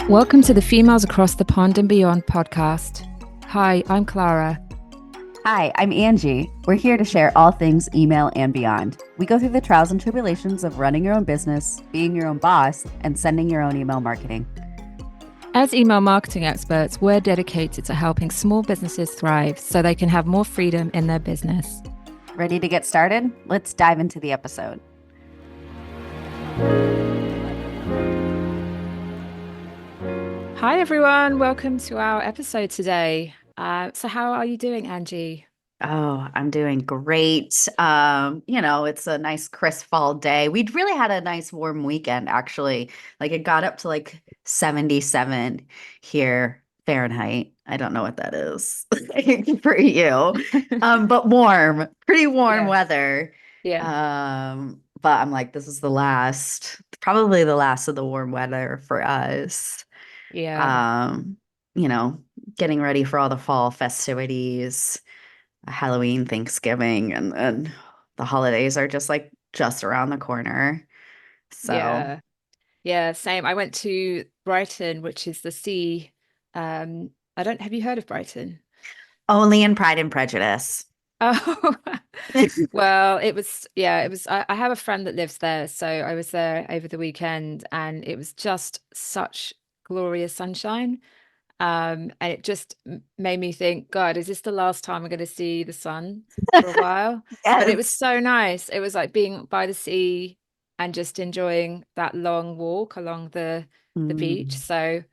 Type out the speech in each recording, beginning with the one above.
Welcome to the Females Across the Pond and Beyond podcast. Hi, I'm Clara. Hi, I'm Angie. We're here to share all things email and beyond. We go through the trials and tribulations of running your own business, being your own boss, and sending your own email marketing. As email marketing experts, we're dedicated to helping small businesses thrive so they can have more freedom in their business. Ready to get started? Let's dive into the episode. Hi, everyone. Welcome to our episode today. So how are you doing, Angie? Oh, I'm doing great. It's a nice crisp fall day. We'd really had a nice warm weekend, actually. Like it got up to like 77 here Fahrenheit. I don't know what that is for you. But warm, pretty warm Yes. weather. Yeah. But I'm like, this is probably the last of the warm weather for us. Yeah. Um, you know, getting ready for all the fall festivities. Halloween, Thanksgiving, and the holidays are just around the corner. So, Yeah. Yeah. Same. I went to Brighton, which is the sea. Have you heard of Brighton? only in Pride and Prejudice. Oh, well, I have a friend that lives there, so I was there over the weekend and it was just such glorious sunshine. And it just made me think, God, is this the last time I'm going to see the sun for a while? But it was Yes. so nice. It was like being by the sea and just enjoying that long walk along the beach. Mm. So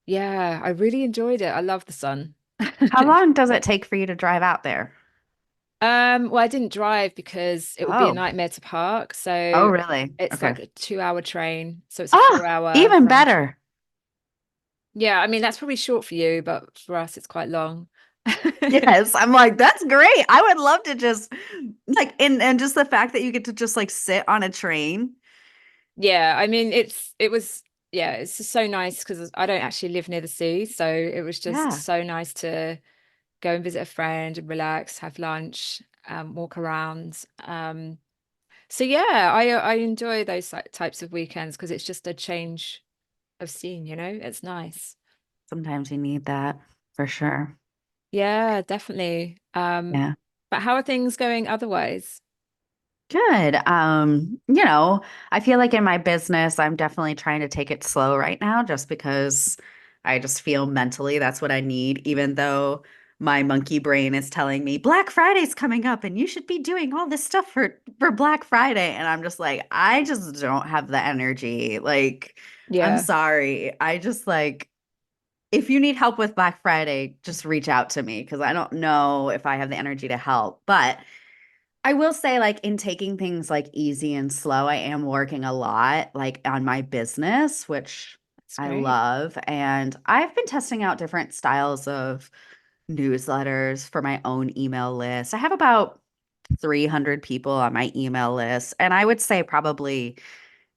yeah, I really enjoyed it. I love the sun. How long does it take for you to drive out there? Well, I didn't drive because it would be a Oh, nightmare to park. oh, So really? it's Okay. like a 2 hour train. So it's a Oh, 4 hour even round trip. better. Yeah, I mean, that's probably short for you, but for us, it's quite long. Yes, I'm like, that's great. I would love to just and just the fact that you get to just like sit on a train. Yeah, I mean, it's just so nice because I don't actually live near the sea. So it was just Yeah. so nice to go and visit a friend and relax, have lunch, walk around. So yeah, I enjoy those types of weekends because it's just a change of scene, it's nice. Sometimes you need that for sure. Yeah, definitely. Yeah. But how are things going otherwise? Good. I feel like in my business, I'm definitely trying to take it slow right now just because I just feel mentally that's what I need, even though my monkey brain is telling me Black Friday's coming up and you should be doing all this stuff for Black Friday. And I'm just like, I just don't have the energy. Like, I'm Yeah. sorry. I just like if you need help with Black Friday, just reach out to me because I don't know if I have the energy to help. But I will say, like, in taking things like easy and slow, I am working a lot, like, on my business, which That's I great. love. And I've been testing out different styles of newsletters for my own email list. I have about 300 people on my email list. And I would say probably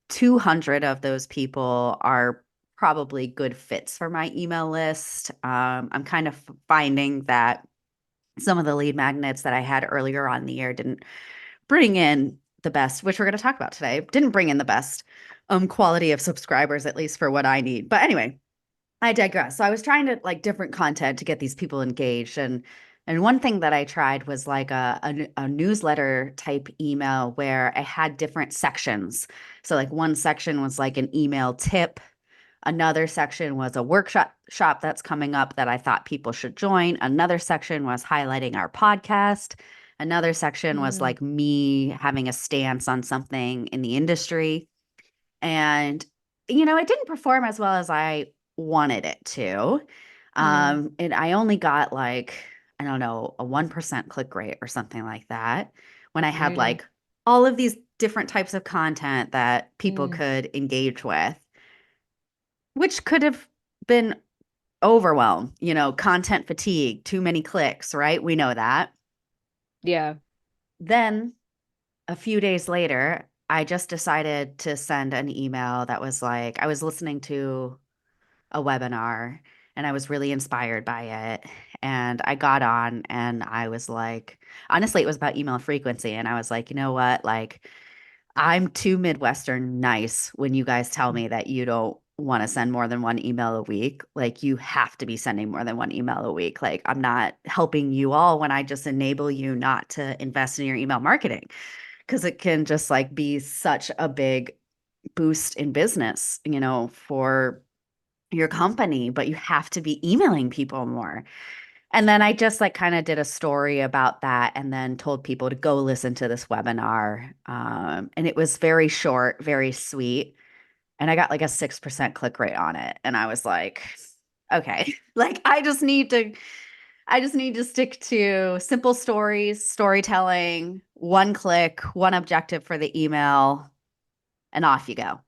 200 of those people are probably good fits for my email list. I'm kind of finding that some of the lead magnets that I had earlier on in the year didn't bring in the best, which we're going to talk about today, didn't bring in the best quality of subscribers, at least for what I need. But anyway, I digress. So I was trying to like different content to get these people engaged. And one thing that I tried was like a newsletter type email where I had different sections. So like one section was like an email tip. Another section was a workshop shop that's coming up that I thought people should join. Another section was highlighting our podcast. Another section was Mm, like me having a stance on something in the industry. And, it didn't perform as well as I wanted it to. mm, And I only got like, I don't know, a 1% click rate or something like that when I had really? like all of these different types of content that people Mm, could engage with, which could have been overwhelm, content fatigue, too many clicks, right? We know that. yeah. Then a few days later, I just decided to send an email that was like, I was listening to a webinar and I was really inspired by it. And I got on and I was like, honestly, it was about email frequency. And I was like, you know what? Like, I'm too Midwestern nice when you guys tell me that you don't want to send more than one email a week. Like you have to be sending more than one email a week. Like I'm not helping you all when I just enable you not to invest in your email marketing because it can just like be such a big boost in business, for your company, but you have to be emailing people more. And then I just like kind of did a story about that and then told people to go listen to this webinar. And it was very short, very sweet. And I got like a 6% click rate on it. And I was like, okay, like I just need to stick to simple stories, storytelling, one click, one objective for the email, and off you go.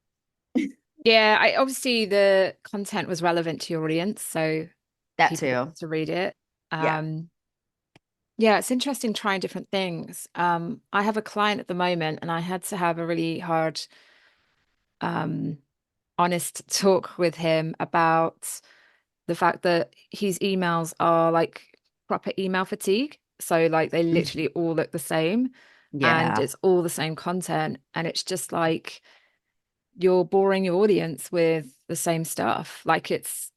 Yeah, I obviously the content was relevant to your audience, so That people too. wanted to read it. Yeah. Yeah, it's interesting trying different things. I have a client at the moment, and I had to have a really hard, um, honest talk with him about the fact that his emails are like proper email fatigue. So like they literally all look the same and Yeah. it's all the same content. And it's just like you're boring your audience with the same stuff. Like it's,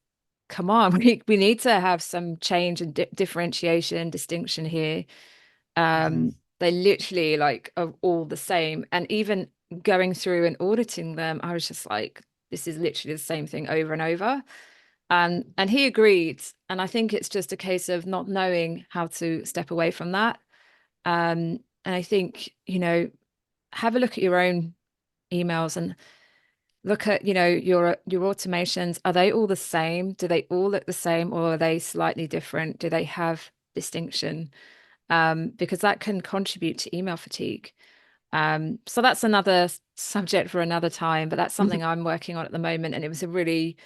come on, we need to have some change and differentiation, distinction here. Mhm. They literally like are all the same. And even going through and auditing them, I was just like, this is literally the same thing over and over. And he agreed. And I think it's just a case of not knowing how to step away from that. And I think, have a look at your own emails and look at, your automations. Are they all the same? Do they all look the same or are they slightly different? Do they have distinction? Because that can contribute to email fatigue. So that's another subject for another time, but that's something I'm working on at the moment. And it was a really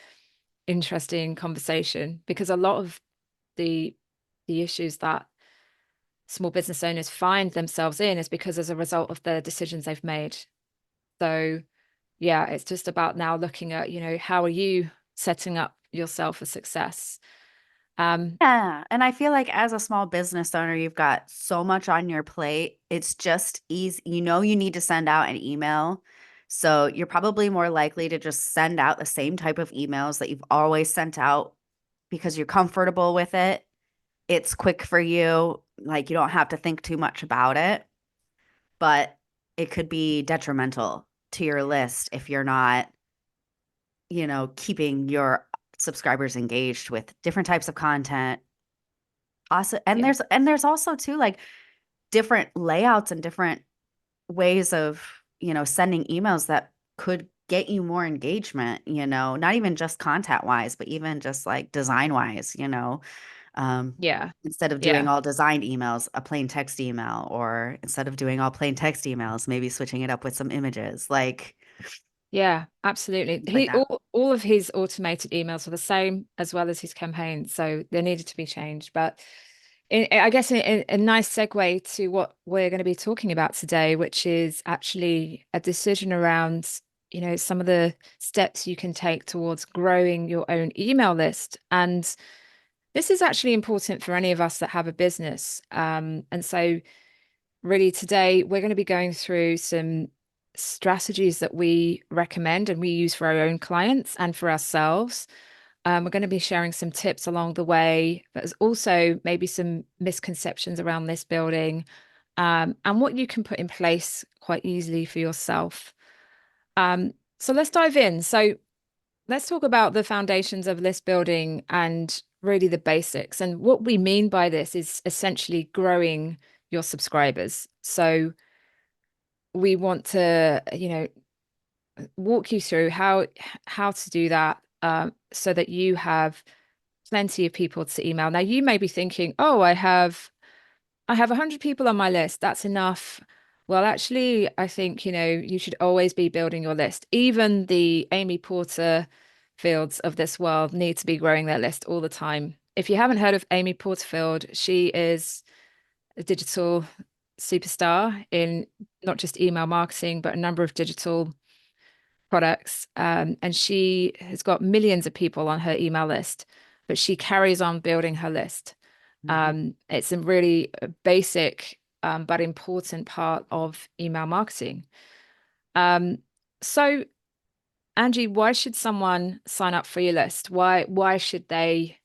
interesting conversation because a lot of the issues that small business owners find themselves in is because as a result of the decisions they've made. So yeah, it's just about now looking at, how are you setting up yourself for success? Yeah. And I feel like as a small business owner, you've got so much on your plate. It's just easy. You need to send out an email. So you're probably more likely to just send out the same type of emails that you've always sent out because you're comfortable with it. It's quick for you. Like you don't have to think too much about it, but it could be detrimental to your list if you're not, keeping your subscribers engaged with different types of content. Also, and Yeah. there's also too like different layouts and different ways of, sending emails that could get you more engagement, not even just content wise, but even just like design wise, um, Yeah. instead of doing Yeah. all designed emails, a plain text email, or instead of doing all plain text emails, maybe switching it up with some images, like Yeah, absolutely. things like He that. all of his automated emails were the same as well as his campaigns, so they needed to be changed. But I guess a nice segue to what we're going to be talking about today, which is actually a decision around, some of the steps you can take towards growing your own email list. And this is actually important for any of us that have a business. And so really today we're going to be going through some strategies that we recommend and we use for our own clients and for ourselves. We're going to be sharing some tips along the way. There's also maybe some misconceptions around this building, and what you can put in place quite easily for yourself. So let's dive in. So let's talk about the foundations of list building and really the basics. And what we mean by this is essentially growing your subscribers. So we want to, walk you through how to do that, so that you have plenty of people to email. Now you may be thinking, oh, I have 100 people on my list. That's enough. Well, actually, I think, you should always be building your list. Even the Amy Porter Fields of this world need to be growing their list all the time. If you haven't heard of Amy Porterfield, she is a digital superstar in not just email marketing, but a number of digital products. And she has got millions of people on her email list, but she carries on building her list. Mhm. It's a really basic, but important part of email marketing. Um, so Angie, why should someone sign up for your list? Why should they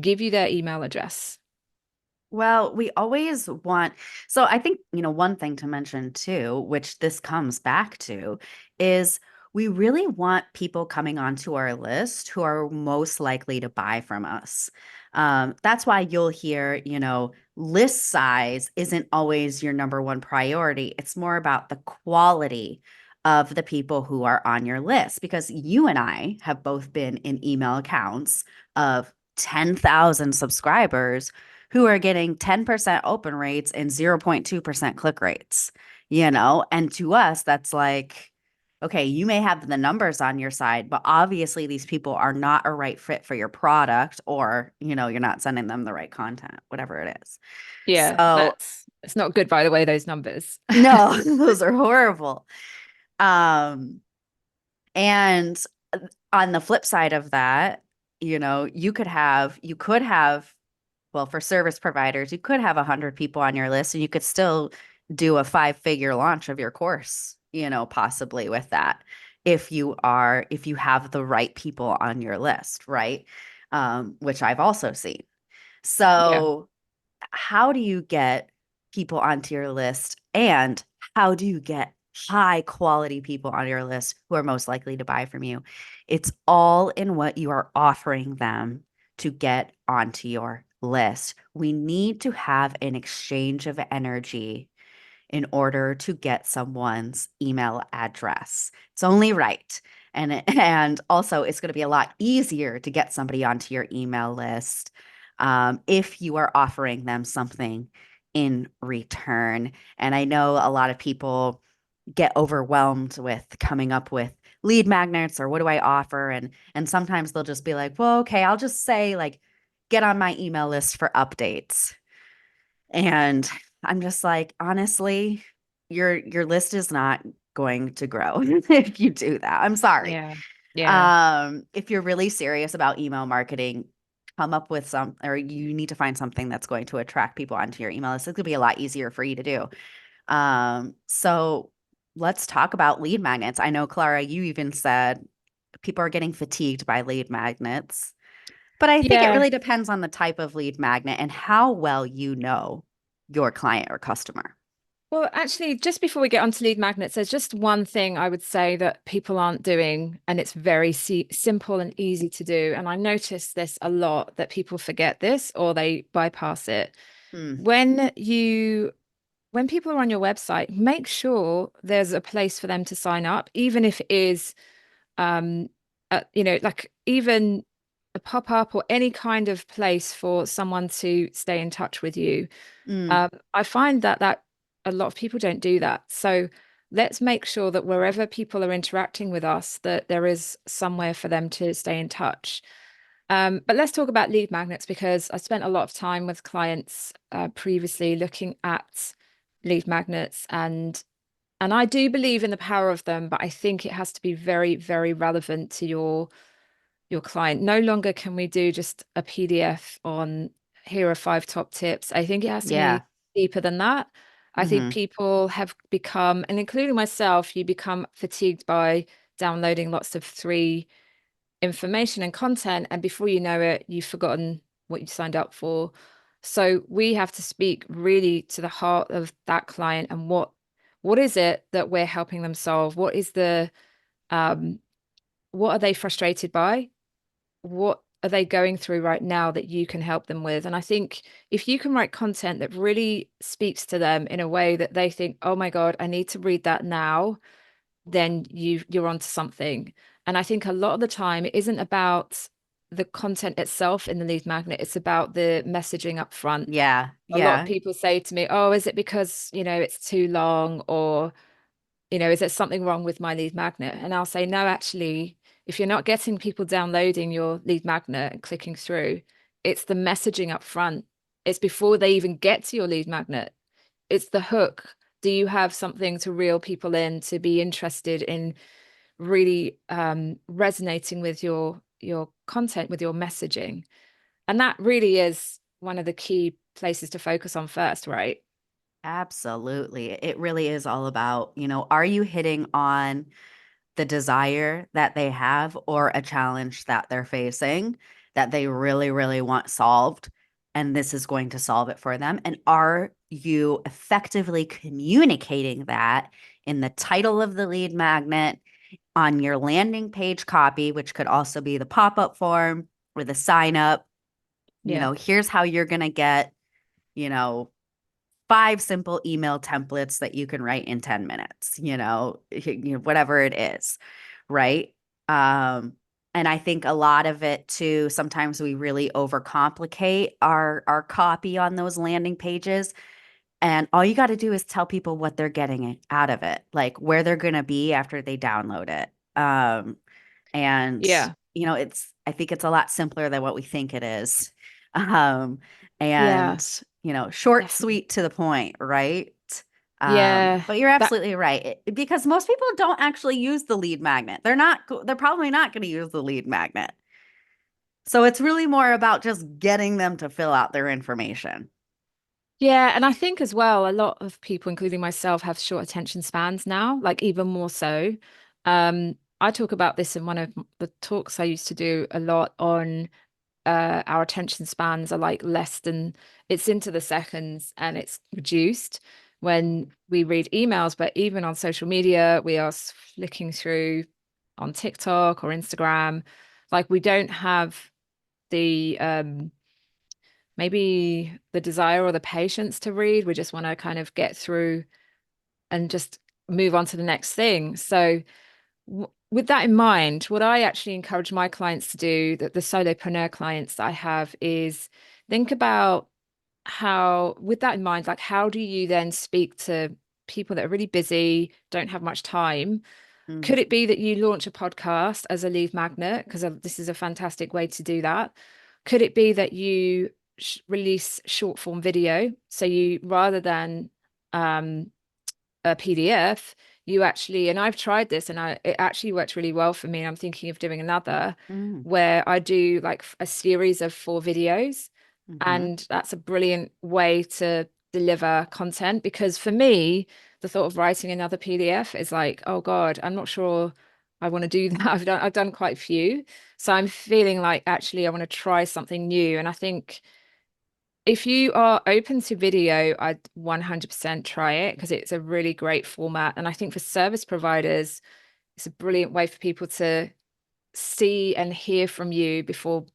give you their email address? Well, we always want, so I think, one thing to mention too, which this comes back to, is we really want people coming onto our list who are most likely to buy from us. That's why you'll hear, list size isn't always your number one priority. It's more about the quality of the people who are on your list, because you and I have both been in email accounts of 10,000 subscribers who are getting 10% open rates and 0.2% click rates, And to us, that's like, okay, you may have the numbers on your side, but obviously these people are not a right fit for your product, or, you're not sending them the right content, whatever it is. Yeah, So, that's it's not good, by the way, those numbers. no, those are horrible. Um, and on the flip side of that, you could have, well, for service providers, you could have 100 people on your list and you could still do a 5-figure launch of your course, possibly with that, if you have the right people on your list, right? Which I've also seen. Yeah. So how do you get people onto your list, and how do you get high quality people on your list who are most likely to buy from you? It's all in what you are offering them to get onto your list. We need to have an exchange of energy in order to get someone's email address. It's only right. And also it's going to be a lot easier to get somebody onto your email list if you are offering them something in return. And I know a lot of people get overwhelmed with coming up with lead magnets, or what do I offer? And sometimes they'll just be like, well, okay, I'll just say like, get on my email list for updates. And I'm just like, honestly, your list is not going to grow if you do that. I'm sorry. Yeah. Yeah. If you're really serious about email marketing, come up with some, or you need to find something that's going to attract people onto your email list. It's gonna be a lot easier for you to do. So let's talk about lead magnets. I know, Clara, you even said people are getting fatigued by lead magnets, but I think it Yeah. really depends on the type of lead magnet and how well you know your client or customer. Well, actually, just before we get onto lead magnets, there's just one thing I would say that people aren't doing, and it's very simple and easy to do. And I notice this a lot, that people forget this or they bypass it. Hmm. When you when people are on your website, make sure there's a place for them to sign up, even if it is um like even a pop-up or any kind of place for someone to stay in touch with you. Mm. I find that a lot of people don't do that. So let's make sure that wherever people are interacting with us, that there is somewhere for them to stay in touch. But let's talk about lead magnets, because I spent a lot of time with clients previously looking at lead magnets, and I do believe in the power of them, but I think it has to be very, very relevant to your client. No longer can we do just a PDF on here are 5 top tips. I think it has to Yeah. be deeper than that. I think Hmm. people have become, and including myself, you become fatigued by downloading lots of free information and content, and before you know it, you've forgotten what you signed up for. So we have to speak really to the heart of that client, and what is it that we're helping them solve? Um what are they frustrated by? What are they going through right now that you can help them with? And I think if you can write content that really speaks to them in a way that they think, oh my God, I need to read that now, then you're onto something. And I think a lot of the time it isn't about the content itself in the lead magnet, it's about the messaging up front. Yeah. A lot of Yeah. people say to me, oh, is it because, it's too long, or is there something wrong with my lead magnet? And I'll say, no, actually, if you're not getting people downloading your lead magnet and clicking through, it's the messaging up front. It's before they even get to your lead magnet. It's the hook. Do you have something to reel people in to be interested in really resonating with your content, with your messaging? And that really is one of the key places to focus on first, right? Absolutely. It really is all about, are you hitting on the desire that they have or a challenge that they're facing that they really, really want solved. And this is going to solve it for them. And are you effectively communicating that in the title of the lead magnet, on your landing page copy, which could also be the pop-up form or the sign up? Yeah. Here's how you're going to get, you know, 5 simple email templates that you can write in 10 minutes, whatever it is, right? Um, and I think a lot of it too, sometimes we really overcomplicate our copy on those landing pages. And all you got to do is tell people what they're getting out of it, like where they're going to be after they download it. And Yeah. I think it's a lot simpler than what we think it is. Um, Yeah. and short, Definitely. sweet, to the point, right? Yeah. But you're That absolutely right. Because most people don't actually use the lead magnet. They're probably not going to use the lead magnet. So it's really more about just getting them to fill out their information. Yeah, and I think as well, a lot of people, including myself, have short attention spans now, like even more so. I talk about this in one of the talks I used to do a lot on our attention spans are like less than it's into the seconds and it's reduced when we read emails, but even on social media, we are flicking through on TikTok or Instagram. Like we don't have the maybe the desire or the patience to read. We just want to kind of get through and just move on to the next thing. So, with that in mind, what I actually encourage my clients to do, that the solopreneur clients that I have, is think about how, with that in mind, like how do you then speak to people that are really busy, don't have much time? Mm, Could it be that you launch a podcast as a lead magnet? Because this is a fantastic way to do that. Could it be that you release short form video? So you, rather than um, a PDF, you actually, and I've tried this and it actually worked really well for me. And I'm thinking of doing another mm, where I do like a series of 4 videos. mhm, And that's a brilliant way to deliver content because for me, the thought of writing another PDF is like, oh God, I'm not sure I want to do that. I've done quite a few. So I'm feeling like actually I want to try something new. And I think if you are open to video, I'd 100% try it because it's a really great format. And I think for service providers, it's a brilliant way for people to see and hear from you before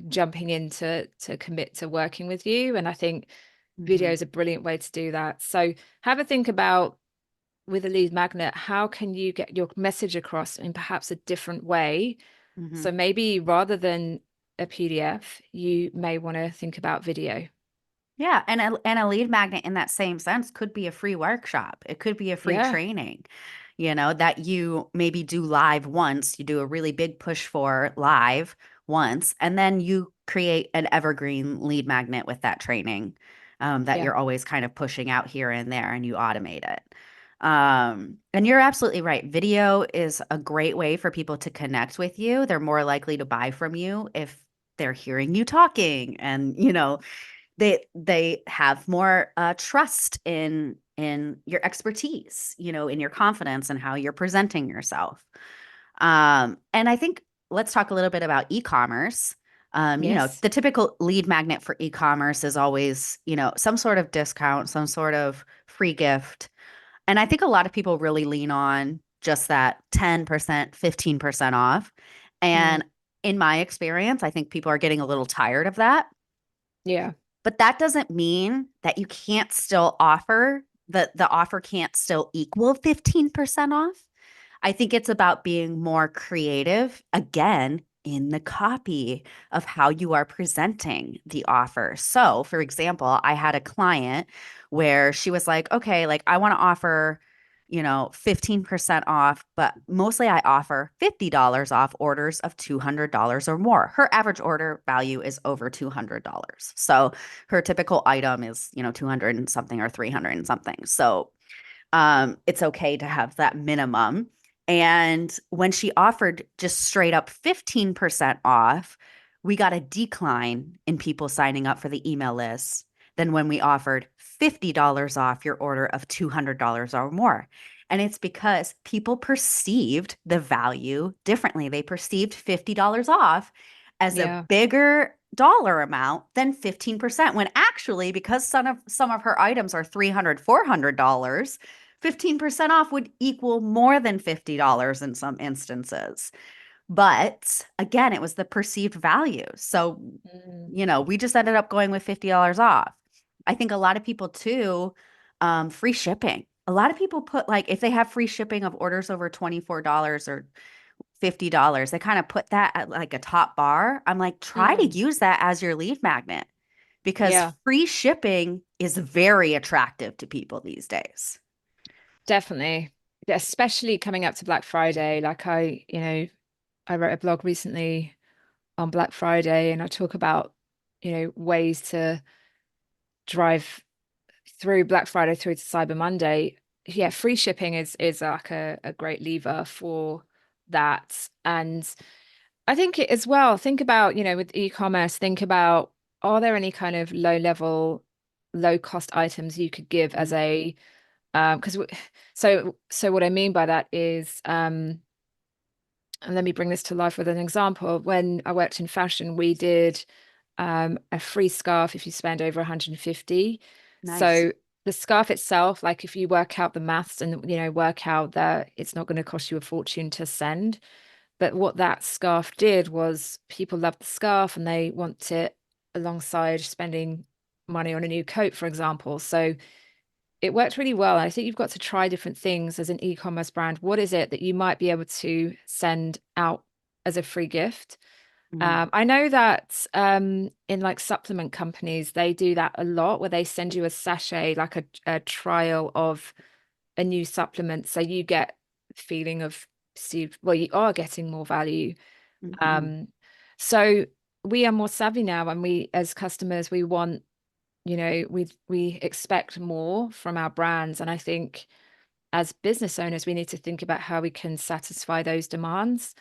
jumping into to commit to working with you. And I think video mhm, is a brilliant way to do that. So have a think about, with a lead magnet, how can you get your message across in perhaps a different way? mhm. So maybe rather than a PDF, you may want to think about video. Yeah, and a lead magnet in that same sense could be a free workshop. It could be a free Yeah, training, that you maybe do live once. You do a really big push for live once, and then you create an evergreen lead magnet with that training, that yeah, you're always kind of pushing out here and there, and you automate it. And you're absolutely right. Video is a great way for people to connect with you. They're more likely to buy from you if they're hearing you talking, and they have more trust in your expertise, in your confidence and how you're presenting yourself. And I think let's talk a little bit about e-commerce. yes, The typical lead magnet for e-commerce is always, some sort of discount, some sort of free gift. And I think a lot of people really lean on just that 10%, 15% off. mm, And in my experience, I think people are getting a little tired of that. yeah, But that doesn't mean that you can't still offer the offer can't still equal 15% off. I think it's about being more creative again in the copy of how you are presenting the offer. So, for example, I had a client where she was like, okay, like I want to offer 15% off, but mostly I offer $50 off orders of $200 or more. Her average order value is over $200. So her typical item is, 200 and something or 300 and something. So it's okay to have that minimum. And when she offered just straight up 15% off, we got a decline in people signing up for the email list than when we offered $50 off your order of $200 or more. And it's because people perceived the value differently. They perceived $50 off as a Yeah. bigger dollar amount than 15%, when actually, because some of her items are $300, $400, 15% off would equal more than $50 in some instances. But again, it was the perceived value. So, Mm. we just ended up going with $50 off. I think a lot of people too, free shipping. A lot of people put, like, if they have free shipping of orders over $24 or $50, they kind of put that at like a top bar. I'm like, try to Mm. use that as your lead magnet, because Yeah, free shipping is very attractive to people these days. definitely. Yeah, especially coming up to Black Friday. Like I wrote a blog recently on Black Friday and I talk about, ways to drive through Black Friday through to Cyber Monday. Yeah, free shipping is like a great lever for that. And I think it as well, think about, with e-commerce, think about, are there any kind of low level, low cost items you could give as Mhm. a because so what I mean by that is and let me bring this to life with an example. When I worked in fashion, we did a free scarf if you spend over 150. Nice. So the scarf itself, like if you work out the maths and work out that it's not going to cost you a fortune to send. But what that scarf did was people loved the scarf and they want it alongside spending money on a new coat, for example. So it worked really well. I think you've got to try different things as an e-commerce brand. What is it that you might be able to send out as a free gift? Mhm. I know that in like supplement companies, they do that a lot where they send you a sachet, like a trial of a new supplement. So you get the feeling of perceived, well, you are getting more value. Mhm. Um, so we are more savvy now, and we, as customers, we want, we expect more from our brands. And I think as business owners, we need to think about how we can satisfy those demands.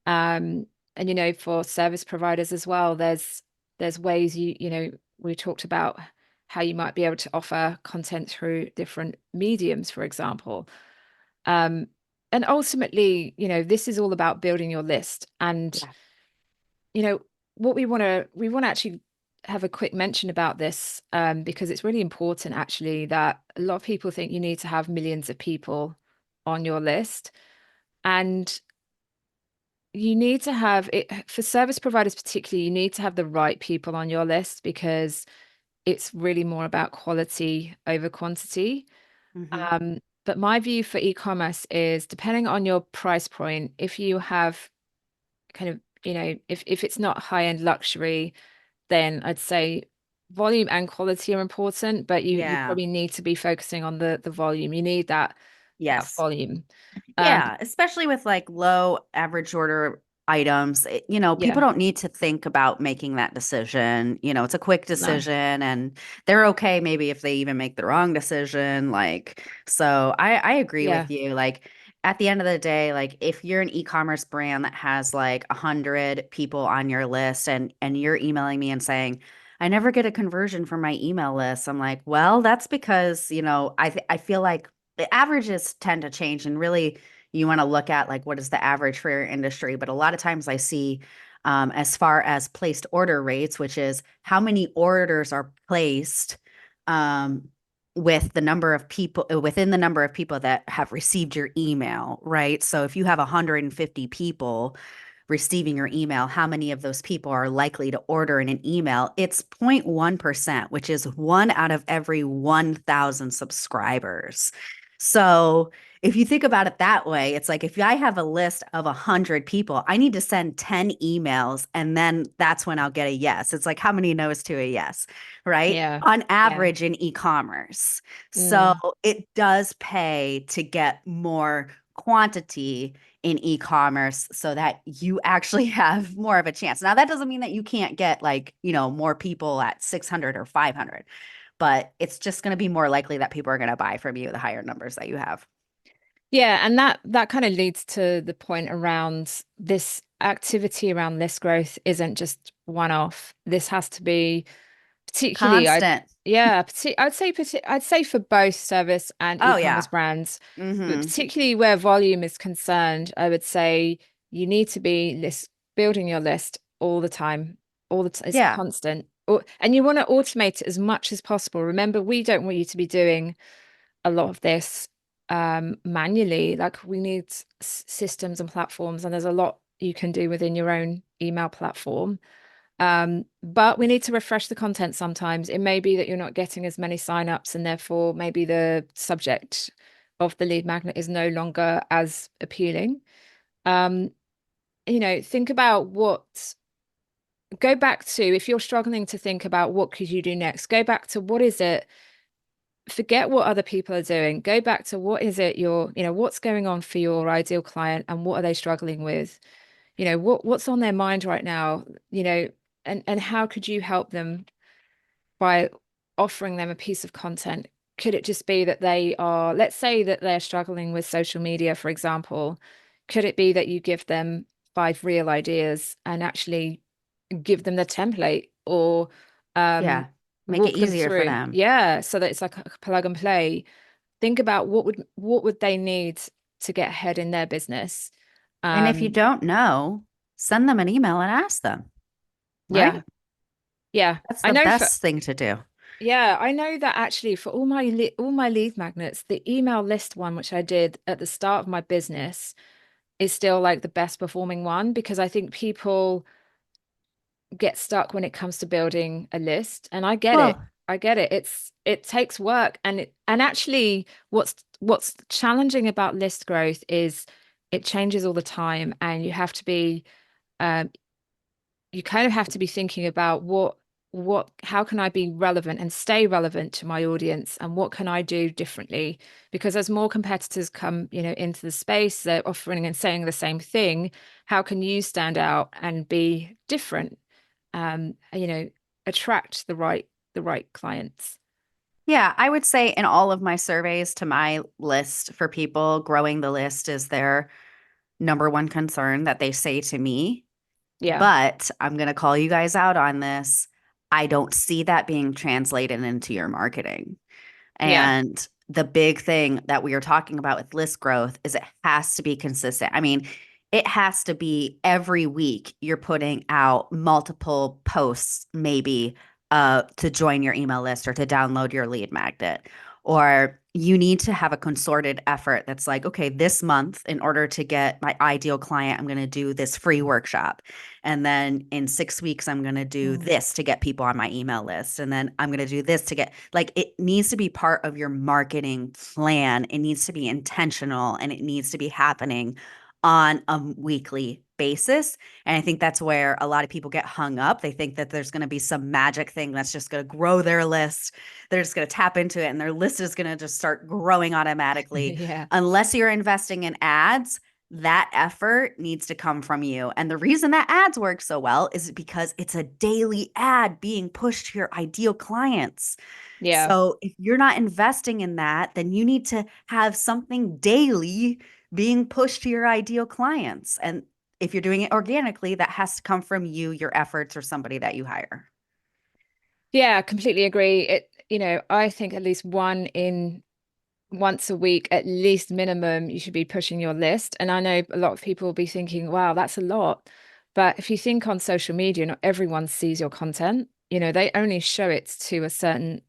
Um, and for service providers as well, there's ways we talked about how you might be able to offer content through different mediums, for example. Um, and ultimately, this is all about building your list. And Yeah. you know, what we want to actually have a quick mention about this, because it's really important actually that a lot of people think you need to have millions of people on your list. And you need to have it for service providers, particularly, you need to have the right people on your list because it's really more about quality over quantity. Mhm. But my view for e-commerce is depending on your price point, if you have kind of, if it's not high-end luxury, then I'd say volume and quality are important, but you Yeah. probably need to be focusing on the volume. You need that Yes. volume. Um, Yeah, especially with like low average order items, people yeah, don't need to think about making that decision. It's a quick no, decision and they're okay maybe if they even make the wrong decision. Like, so I agree yeah, with you. Like at the end of the day, like if you're an e-commerce brand that has like 100 people on your list and you're emailing me and saying, I never get a conversion from my email list. I'm like, well, that's because, I feel like the averages tend to change, and really you want to look at like what is the average for your industry. But a lot of times I see, as far as placed order rates, which is how many orders are placed, um, with the number of people within the number of people that have received your email, right? So if you have 150 people receiving your email, how many of those people are likely to order in an email? It's 0.1%, which is one out of every 1,000 subscribers. So if you think about it that way, it's like if I have a list of 100 people, I need to send 10 emails and then that's when I'll get a yes. It's like how many no's to a yes, right? yeah, On yeah. average in e-commerce. So Mm. it does pay to get more quantity in e-commerce so that you actually have more of a chance. Now that doesn't mean that you can't get like, more people at 600 or 500, but it's just going to be more likely that people are going to buy from you the higher numbers that you have. Yeah, and that kind of leads to the point around this activity around list growth isn't just one off. This has to be particularly Constant. I'd say for both service and Oh e-commerce yeah. brands, but Mm-hmm. particularly where volume is concerned, I would say you need to be building your list all the time, it's Yeah. constant. And you want to automate it as much as possible. Remember, we don't want you to be doing a lot of this manually. Like we need systems and platforms, and there's a lot you can do within your own email platform. But we need to refresh the content sometimes. It may be that you're not getting as many signups, and therefore maybe the subject of the lead magnet is no longer as appealing. Um, think about go back to, if you're struggling to think about what could you do next, go back to what is it, forget what other people are doing, go back to what is it what's going on for your ideal client and what are they struggling with? What's on their mind right now, and how could you help them by offering them a piece of content? Could it just be that let's say that they're struggling with social media, for example. Could it be that you give them 5 real ideas and actually give them the template, or um, Yeah. Make it walk them easier for through? them. Yeah, so that it's like a plug and play. Think about what would they need to get ahead in their business. And if you Um, don't know, send them an email and ask them, yeah, right? yeah. That's I the know for best thing to do. Yeah, I know that actually for all my lead magnets, the email list one, which I did at the start of my business, is still like the best performing one, because I think people get stuck when it comes to building a list, and I get it. Well, I get it. It takes work, and actually what's challenging about list growth is it changes all the time, and um you kind of have to be thinking about how can I be relevant and stay relevant to my audience, and what can I do differently? Because as more competitors come, into the space, they're offering and saying the same thing. How can you stand out and be different? um, you know, Attract the right clients. yeah, I would say in all of my surveys to my list for people, growing the list is their number one concern that they say to me. Yeah, But I'm going to call you guys out on this. I don't see that being translated into your marketing. yeah, And the big thing that we are talking about with list growth is it has to be consistent. I mean, it has to be every week you're putting out multiple posts, maybe to join your email list or to download your lead magnet. Or you need to have a concerted effort that's like, okay, this month, in order to get my ideal client, I'm going to do this free workshop. And then in 6 weeks, I'm going to do mm. this to get people on my email list. And then I'm going to do this to get, like, it needs to be part of your marketing plan. It needs to be intentional and it needs to be happening on a weekly basis. And I think that's where a lot of people get hung up. They think that there's going to be some magic thing that's just going to grow their list. They're just going to tap into it and their list is going to just start growing automatically. Yeah, Unless you're investing in ads, that effort needs to come from you. And the reason that ads work so well is because it's a daily ad being pushed to your ideal clients. yeah. So if you're not investing in that, then you need to have something daily being pushed to your ideal clients. And if you're doing it organically, that has to come from you, your efforts, or somebody that you hire. Yeah, completely agree. I think at least once a week, at least minimum, you should be pushing your list. And I know a lot of people will be thinking, wow, that's a lot. But if you think on social media, not everyone sees your content. They only show it to a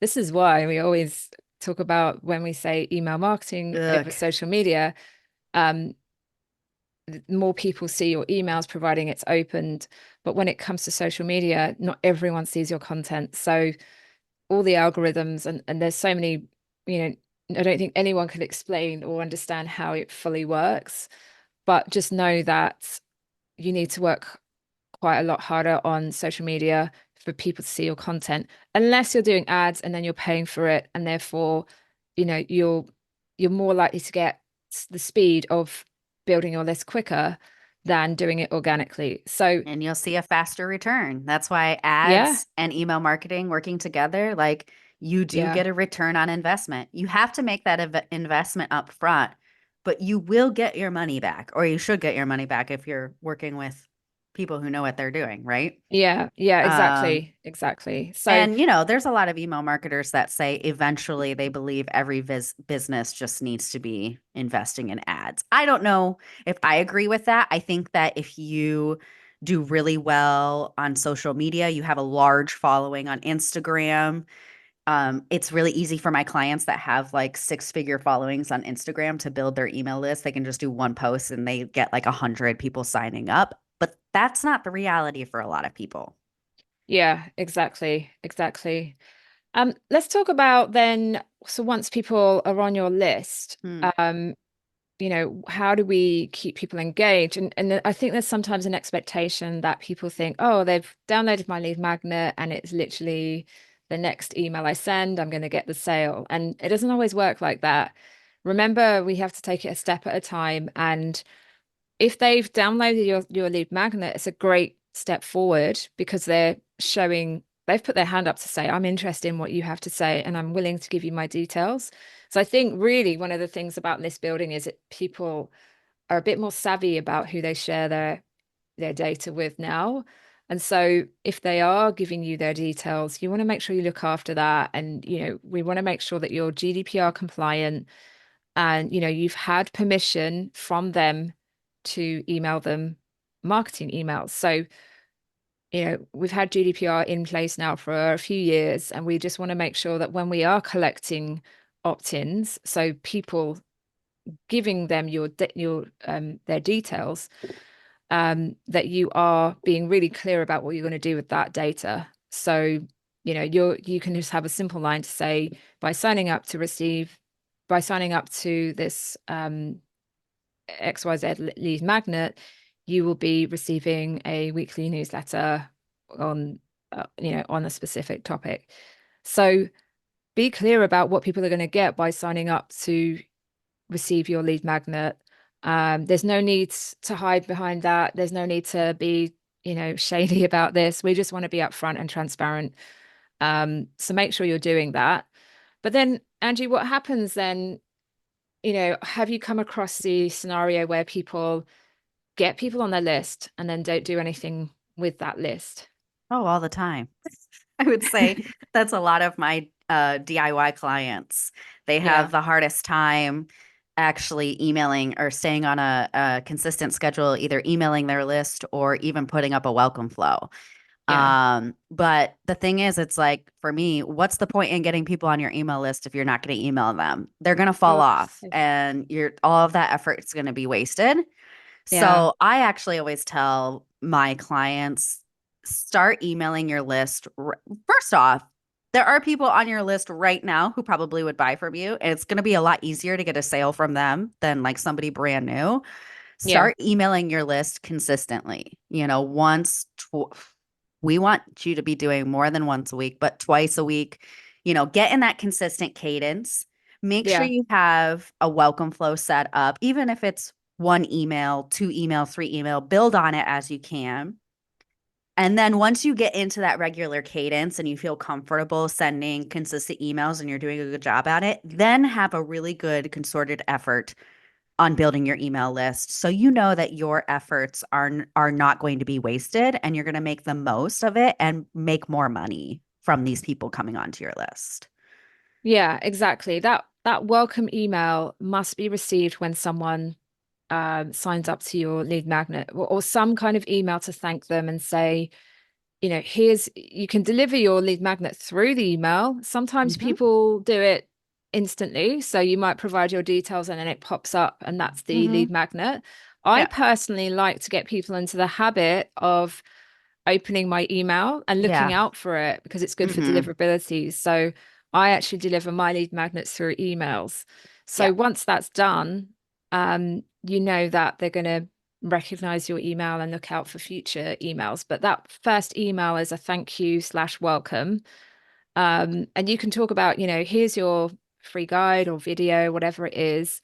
this is why we always talk about when we say email marketing over Ugh. social media. Um, more people see your emails providing it's opened. But when it comes to social media, not everyone sees your content. So all the algorithms, and there's so many, you know, I don't think anyone can explain or understand how it fully works. But just know that you need to work quite a lot harder on social media for people to see your content, unless you're doing ads and then you're paying for it, and therefore, you're more likely to get the speed of building your list quicker than doing it organically. So And you'll see a faster return. That's why yeah, ads and email marketing working together, like you do yeah, get a return on investment. You have to make that investment up front, but you will get your money back, or you should get your money back if you're working with people who know what they're doing, right? Yeah, yeah, Um, exactly, exactly. So and there's a lot of email marketers that say eventually they believe every business just needs to be investing in ads. I don't know if I agree with that. I think that if you do really well on social media, you have a large following on Instagram. It's really easy for my clients that have like six-figure followings on Instagram to build their email list. They can just do one post and they get like 100 people signing up. But that's not the reality for a lot of people. yeah, exactly, exactly. Let's talk about then, so once people are on your list, Hmm. how do we keep people engaged? And I think there's sometimes an expectation that people think, oh, they've downloaded my lead magnet and it's literally the next email I send, I'm going to get the sale. And it doesn't always work like that. Remember, we have to take it a step at a time. And if they've downloaded your lead magnet, it's a great step forward because they've put their hand up to say, I'm interested in what you have to say and I'm willing to give you my details. So I think really one of the things about list building is that people are a bit more savvy about who they share their data with now. And so if they are giving you their details, you want to make sure you look after that. And, we want to make sure that you're GDPR compliant and, you've had permission from them to email them marketing emails. So, we've had GDPR in place now for a few years, and we just want to make sure that when we are collecting opt-ins, so people giving them your their details, that you are being really clear about what you're going to do with that data. So, you can just have a simple line to say, by signing up to this XYZ lead magnet, you will be receiving a weekly newsletter on on a specific topic. So be clear about what people are going to get by signing up to receive your lead magnet. There's no need to hide behind that. There's no need to be, shady about this. We just want to be upfront and transparent. So make sure you're doing that. But then, Angie, what happens then? Have you come across the scenario where people get people on their list and then don't do anything with that list? Oh, all the time. I would say that's a lot of my DIY clients. They have Yeah, the hardest time actually emailing or staying on a consistent schedule, either emailing their list or even putting up a welcome flow. yeah. But the thing is, it's like for me, what's the point in getting people on your email list if you're not going to email them? They're going to fall Oh, off and all of that effort is going to be wasted. yeah, So I actually always tell my clients start emailing your list. First off, there are people on your list right now who probably would buy from you, and it's going to be a lot easier to get a sale from them than like somebody brand new. yeah, Start emailing your list consistently. We want you to be doing more than once a week, but twice a week. Get in that consistent cadence. Make sure yeah, you have a welcome flow set up, even if it's one email, two email, three email, build on it as you can. And then once you get into that regular cadence and you feel comfortable sending consistent emails and you're doing a good job at it, then have a really good concerted effort on building your email list so you know that your efforts are not going to be wasted and you're going to make the most of it and make more money from these people coming onto your list. yeah, exactly. That welcome email must be received when someone signs up to your lead magnet or some kind of email to thank them and say, you can deliver your lead magnet through the email. Sometimes Hmm. people do it instantly. So you might provide your details and then it pops up and that's the lead Hmm. magnet. I Yeah. personally like to get people into the habit of opening my email and looking Yeah. out for it because it's good for Hmm. deliverability. So I actually deliver my lead magnets through emails. Yeah. So once that's done, you know that they're going to recognize your email and look out for future emails. But that first email is a thank you slash welcome. And you can talk about, here's your free guide or video, whatever it is.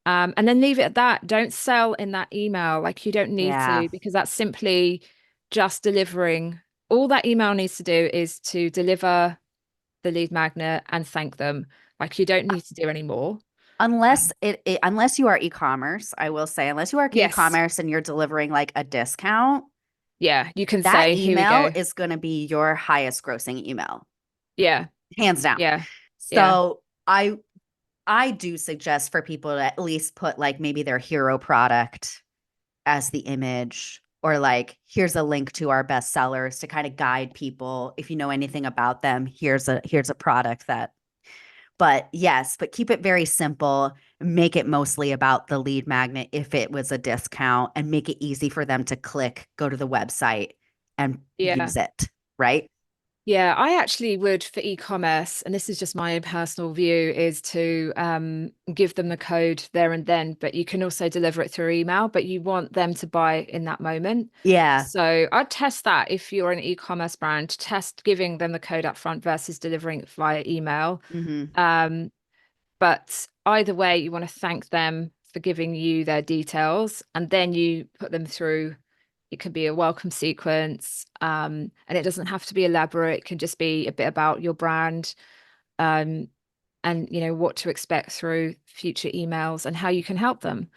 And then leave it at that. Don't sell in that email. Like you don't need Yeah. to, because that's simply just delivering. All that email needs to do is to deliver the lead magnet and thank them. Like you don't need to do any more. Unless you are e-commerce, I will say, unless you are Yes. e-commerce and you're delivering like a discount, Yeah, you can That say, here we email go. is going to be your highest grossing email, Yeah, hands down. yeah, yeah, So I do suggest for people to at least put like maybe their hero product as the image, or like here's a link to our best sellers to kind of guide people. If you know anything about them, here's a product that. But yes, but keep it very simple. Make it mostly about the lead magnet if it was a discount, and make it easy for them to click, go to the website and yeah. use it, right? Yeah, I actually would for e-commerce, and this is just my own personal view, is to give them the code there and then, but you can also deliver it through email, but you want them to buy in that moment. Yeah. So I'd test that if you're an e-commerce brand, test giving them the code up front versus delivering it via email. Hmm. Um, but either way, you want to thank them for giving you their details, and then you put them through. It could be a welcome sequence, and it doesn't have to be elaborate. It can just be a bit about your brand, um, and what to expect through future emails and how you can help them.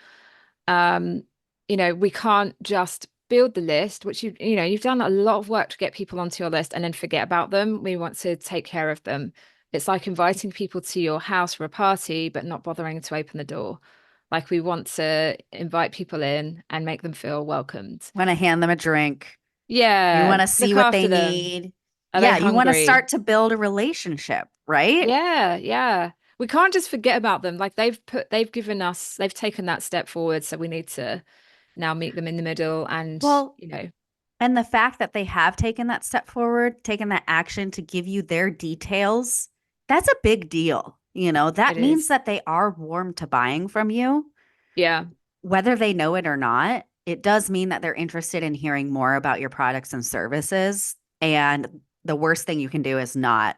Um, we can't just build the list, which you've done a lot of work to get people onto your list and then forget about them. We want to take care of them. It's like inviting people to your house for a party, but not bothering to open the door. Like we want to invite people in and make them feel welcomed. Want to hand them a drink. You Yeah, want to see look what they after them. need. Are they Yeah, you want to hungry? start to build a relationship, right? Yeah, yeah. We can't just forget about them. Like they've given us, they've taken that step forward, so we need to now meet them in the middle and, Well, and the fact that they have taken that step forward, taken that action to give you their details, that's a big deal. That it means is. that they are warm to buying from you, Yeah, whether they know it or not. It does mean that they're interested in hearing more about your products and services. And the worst thing you can do is not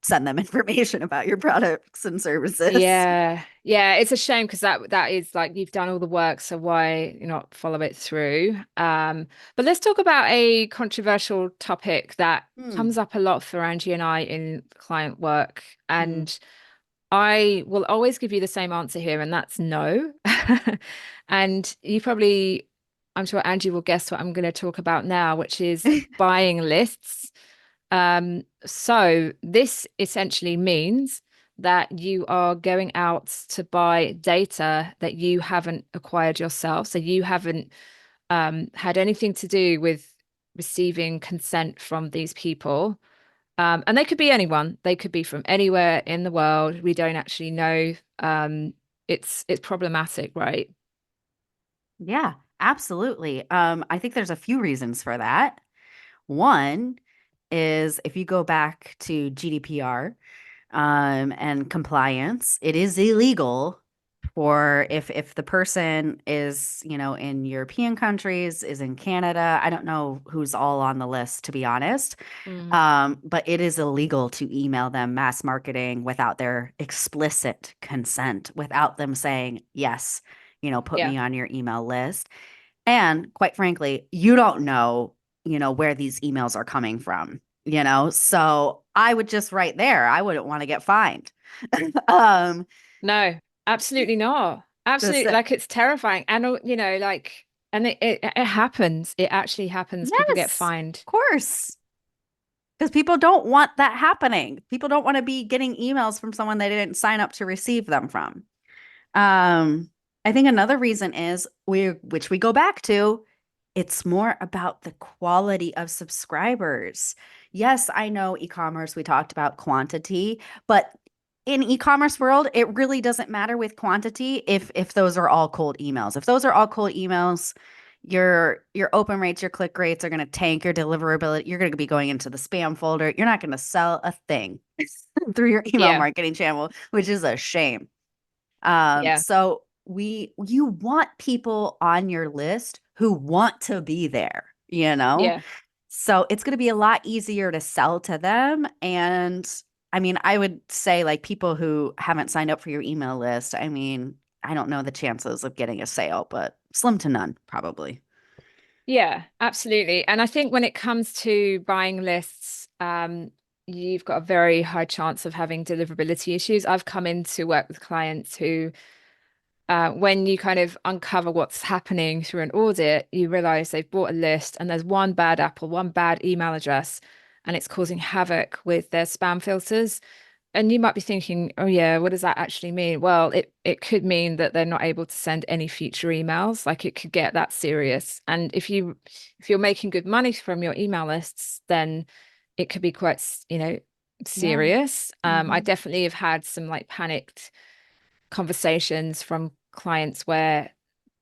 send them information about your products and services. yeah, yeah. It's a shame because that is like you've done all the work, so why not follow it through? But let's talk about a controversial topic that Hmm. comes up a lot for Angie and I in client work, Hmm. and I will always give you the same answer here, and that's no. And I'm sure Angie will guess what I'm going to talk about now, which is buying lists. So this essentially means that you are going out to buy data that you haven't acquired yourself. So you haven't had anything to do with receiving consent from these people. And they could be anyone. They could be from anywhere in the world. We don't actually know. It's problematic, right? Yeah, absolutely. I think there's a few reasons for that. One is if you go back to GDPR, and compliance, it is illegal for if the person is, in European countries, is in Canada. I don't know who's all on the list, to be honest. Mm. But it is illegal to email them mass marketing without their explicit consent, without them saying, yes, put Yeah. me on your email list. And quite frankly, you don't know, where these emails are coming from. So I would just right there, I wouldn't want to get fined. um, No, absolutely not. this, Absolutely, like it's terrifying. And like, and it happens. It actually happens. People get yes, fined. of course. Because people don't want that happening. People don't want to be getting emails from someone they didn't sign up to receive them from. Um, I think another reason is which we go back to, it's more about the quality of subscribers. Yes, I know e-commerce, we talked about quantity, but in e-commerce world, it really doesn't matter with quantity if those are all cold emails. If those are all cold emails, your open rates, your click rates are going to tank, your deliverability, you're going to be going into the spam folder. You're not going to sell a thing through your email Yeah. marketing channel, which is a shame. Yeah. So you want people on your list who want to be there. Yeah. So it's going to be a lot easier to sell to them. And I mean, I would say like people who haven't signed up for your email list, I mean, I don't know the chances of getting a sale, but slim to none, probably. Yeah, absolutely. And I think when it comes to buying lists, you've got a very high chance of having deliverability issues. I've come in to work with clients who when you kind of uncover what's happening through an audit, you realize they've bought a list and there's one bad apple, one bad email address, and it's causing havoc with their spam filters. And you might be thinking, oh yeah, what does that actually mean? Well, it could mean that they're not able to send any future emails. Like it could get that serious. And if you're making good money from your email lists, then it could be quite, Yeah. serious. I Hmm. definitely have had some like panicked conversations from clients where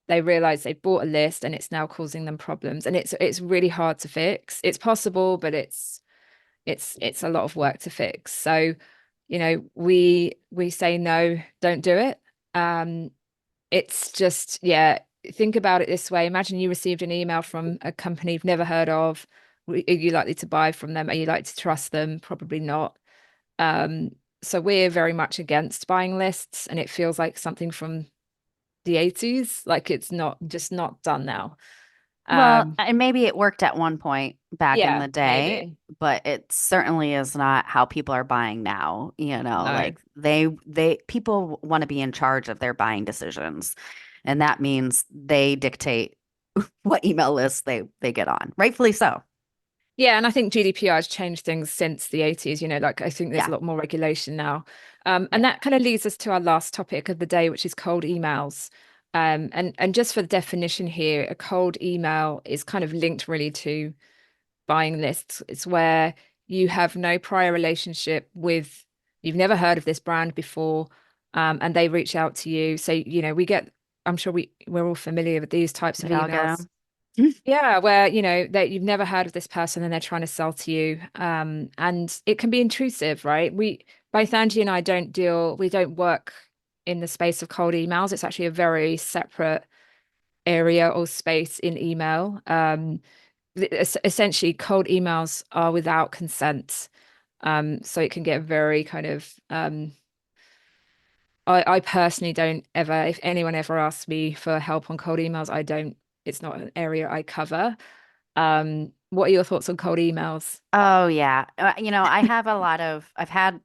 they realize they bought a list and it's now causing them problems. And it's really hard to fix. It's possible, but it's a lot of work to fix. So, we say no, don't do it. Um, it's just, yeah, think about it this way. Imagine you received an email from a company you've never heard of. Are you likely to buy from them? Are you likely to trust them? Probably not. Um, so we're very much against buying lists, and it feels like something from the 80s. Like it's not done now. Well, Um, and maybe it worked at one point back in yeah, the day, maybe. but it certainly is not how people are buying now. No. Like people want to be in charge of their buying decisions, and that means they dictate what email lists they get on. Rightfully so. Yeah, and I think GDPR has changed things since the 80s, like I think there's a Yeah. lot more regulation now. And Yeah. that kind of leads us to our last topic of the day, which is cold emails. And just for the definition here, a cold email is kind of linked really to buying lists. It's where you have no prior relationship with, you've never heard of this brand before, and they reach out to you. So, I'm sure we're all familiar with these types of We all get emails. them. Yeah, where that you've never heard of this person and they're trying to sell to you. And it can be intrusive, right? Both Angie and I we don't work in the space of cold emails. It's actually a very separate area or space in email. Essentially, cold emails are without consent. So it can get very kind of I personally don't ever, if anyone ever asks me for help on cold emails, I don't, it's not an area I cover. What are your thoughts on cold emails? Oh yeah. I've had,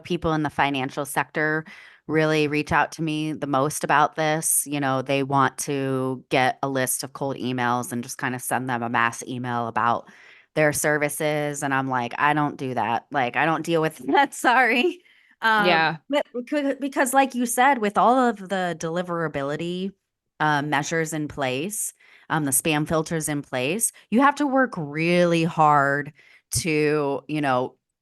people in the financial sector really reach out to me the most about this. They want to get a list of cold emails and just kind of send them a mass email about their services. And I'm like, I don't do that. Like, I don't deal with that. Sorry. Yeah, But because like you said, with all of the deliverability measures in place, the spam filters in place, you have to work really hard to,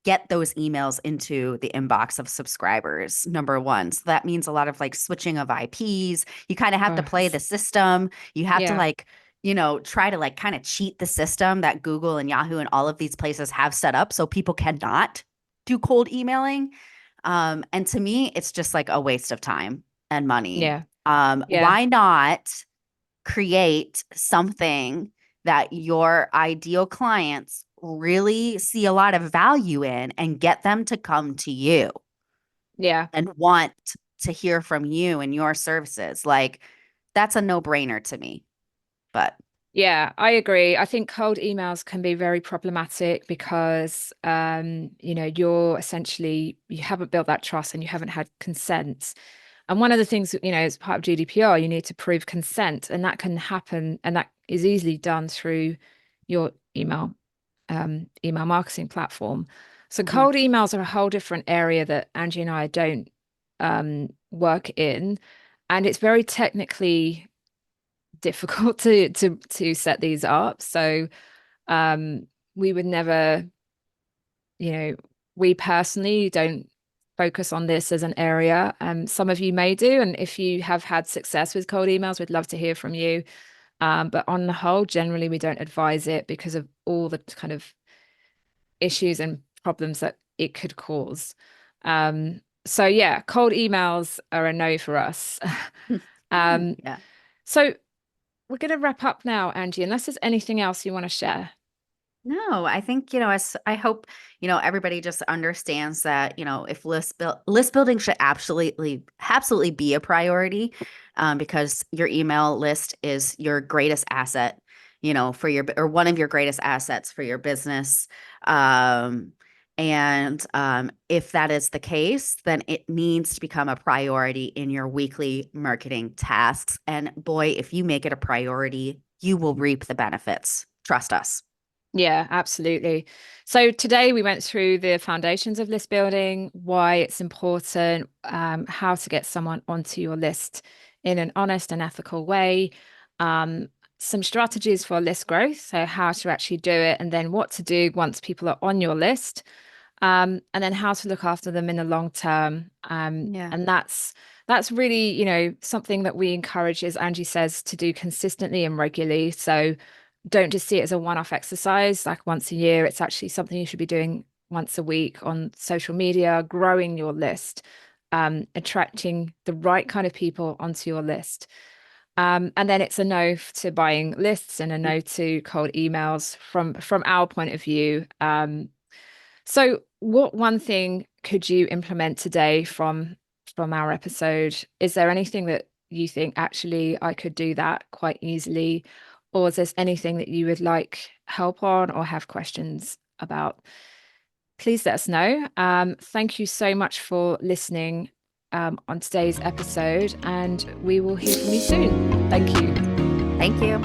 get those emails into the inbox of subscribers, number one. So that means a lot of like switching of IPs. You kind of have to oh, play the system. You have to yeah, like, try to like kind of cheat the system that Google and Yahoo and all of these places have set up so people cannot do cold emailing. And to me, it's just like a waste of time and money. yeah, yeah, Why not create something that your ideal clients really see a lot of value in and get them to come to you yeah. and want to hear from you and your services? Like, that's a no-brainer to me. But Yeah, I agree. I think cold emails can be very problematic because you haven't built that trust and you haven't had consent. And one of the things, as part of GDPR, you need to prove consent, and that can happen, and that is easily done through your email marketing platform. So mhm. cold emails are a whole different area that Angie and I don't work in, and it's very technically difficult to set these up. So we would never, you know, we personally don't focus on this as an area. Some of you may do, and if you have had success with cold emails, we'd love to hear from you. But on the whole, generally, we don't advise it because of all the kind of issues and problems that it could cause. So yeah, cold emails are a no for us. Um, Yeah. so we're going to wrap up now, Angie, unless there's anything else you want to share. No, I think, as I hope, everybody just understands that, if list building should absolutely be a priority, because your email list is your greatest asset, for or one of your greatest assets for your business. Um, And if that is the case, then it needs to become a priority in your weekly marketing tasks. And boy, if you make it a priority, you will reap the benefits. Trust us. Yeah, absolutely. So today we went through the foundations of list building, why it's important, how to get someone onto your list in an honest and ethical way, some strategies for list growth, so how to actually do it, and then what to do once people are on your list, and then how to look after them in the long term. And that's really, something that we encourage, as Angie says, to do consistently and regularly. So don't just see it as a one-off exercise, like once a year. It's actually something you should be doing once a week on social media, growing your list, attracting the right kind of people onto your list. And then it's a no to buying lists and a no to cold emails from our point of view. So what one thing could you implement today from our episode? Is there anything that you think actually I could do that quite easily? Or is there anything that you would like help on or have questions about? Please let us know. Thank you so much for listening on today's episode, and we will hear from you soon. Thank you. Thank you.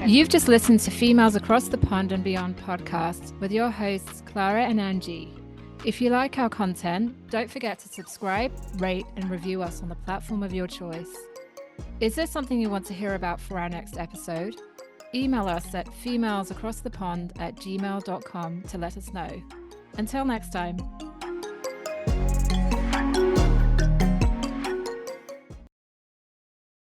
You've just listened to Females Across the Pond and Beyond podcast with your hosts, Clara and Angie. If you like our content, don't forget to subscribe, rate, and review us on the platform of your choice. Is there something you want to hear about for our next episode? Email us at femalesacrossthepond@gmail.com to let us know. Until next time.